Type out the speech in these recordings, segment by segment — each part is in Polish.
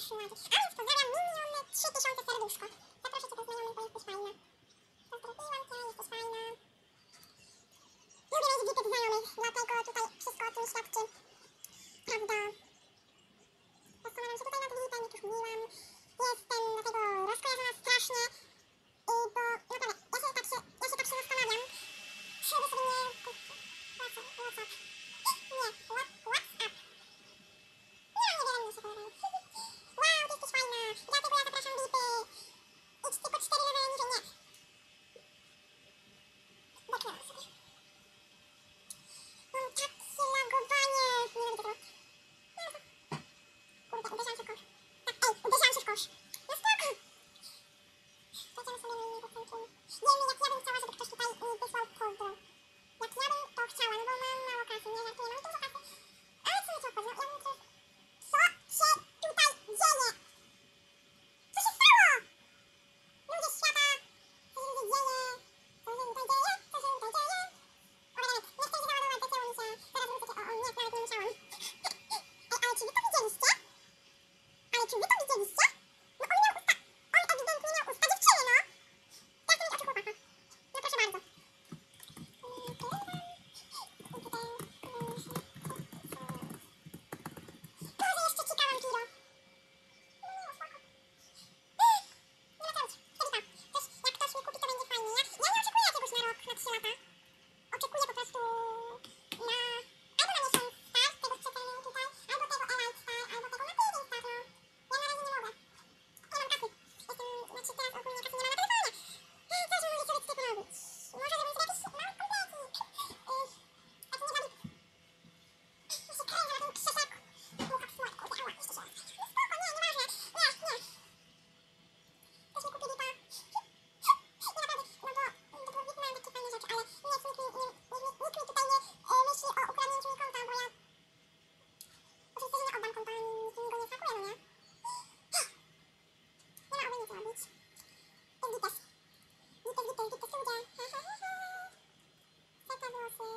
szlaki. A więc pozdrawiam miliony 3000 serduszko. Zaproszę cię do znajomych, bo jesteś fajna. Pozdrowiłam cię, jesteś fajna. Lubię mieć wipy znajomych, dlatego tutaj wszystko o tym świadczy. Prawda? Zastanawiam się tutaj nad vipem, jak już mówiłam. Jestem dlatego rozkojarzona strasznie. Bo naprawdę, ja się tak się zastanawiam, żeby sobie nie... WhatsApp. Nie, WhatsApp. Nie mam niewiele mnie się podobają. Wow, ty jesteś fajna. Dlatego ja zapraszam vipy. Idź tylko 4 levely niżej, nie. Beknęłam sobie. Mam takie lagowanie. Nienawidzę tego. Kurde, uderzałam się w kosz. Tak, ej, uderzałam się w kosz. No spoko. Będziemy sobie na innego centrum. Nie wiem, jak ja bym chciała, żeby ktoś tutaj mi wysłał pozdro. Jak ja bym to chciała, no bo mam mało kasy, nie? Jak nie mam dużo kasy. Ale co mnie to obchodzi? Ja bym coś... Co się tutaj dzieje? Co się stało? Ludzie świata! Co się tutaj dzieje? Co się tutaj dzieje? Co się tutaj dzieje? O, nie chcę się załadować, zacięło mi się. Zaraz wrócę cię. O, nie, nawet nie musiałam. Ej, ale czy wy to widzieliście? Ale czy wy to widzieliście? No on miał usta... On ewidentnie miał usta dziewczyny, no! Ja chcę mieć oczy chłopaka. No proszę bardzo. Boże, jeszcze cikałam Kiro. No nie, spoko. Nie ma co robić.Ewita. Też jak ktoś mi kupi, to będzie fajnie. Ja nie oczekuję jakiegoś na rok, na 3 lata. Oczekuję po prostu na... Albo na miesiąc start tego z przeceny tutaj, albo tego Elite Star, albo tego na tydzień start, no. Ja na razie nie mogę. Nie mam kasy. Znaczy teraz ogólnie kasy nie ma na telefonie. Coś mogę sobie tutaj porobić. Może żebym sobie jakiś mały komplecik. Taki nie zabity. Ja się kręcę na tym krzyżaku. No tak smutno, kurde, ała, jeszcze się raz. No spoko, nie, nieważne. Nie. Ktoś mi kupi lipa. Nie naprawdę, no bo do VIP mają takie fajne rzeczy, ale nikt mi tutaj nie myśli o ukradnięciu mi konta, bo ja... Oczywiście, że nie oddam konta, nikt mi go nie skakuje, no nie? Nie ma oby nic robić. Jest Wites ludzie. Seta włosy.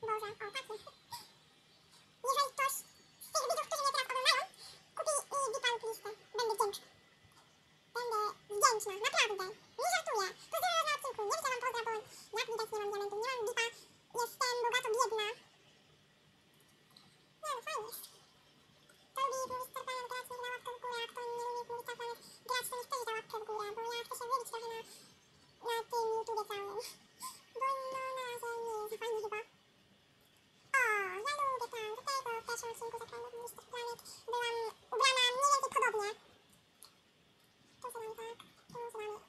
Boże, o takie. Jeżeli ktoś z tych widzów, którzy mnie teraz oglądają, kupi mi Vipa lub listę, będę wdzięczna. Będę wdzięczna, naprawdę. Nie żartuję. Pozdrawiam was na odcinku. Nie widziałam pozdra, bo jak widać nie mam diamentu, nie mam Vipa. Jestem bogato biedna. Nie no, fajnie jest. Kto lubi mówić Starplanet, grać, niech da łapkę w górę, a kto nie lubi mówić Starplanet, grać, to niech też da łapkę w górę, bo ja chcę się wybić trochę na tym YouTubie całym. Bo no na razie nie jest za fajnie chyba. O, ja lubię tam, do tego w pierwszym odcinku Zakrętów Mr. Planet byłam ubrana mniej więcej podobnie. Tu za nami tak, tu za nami.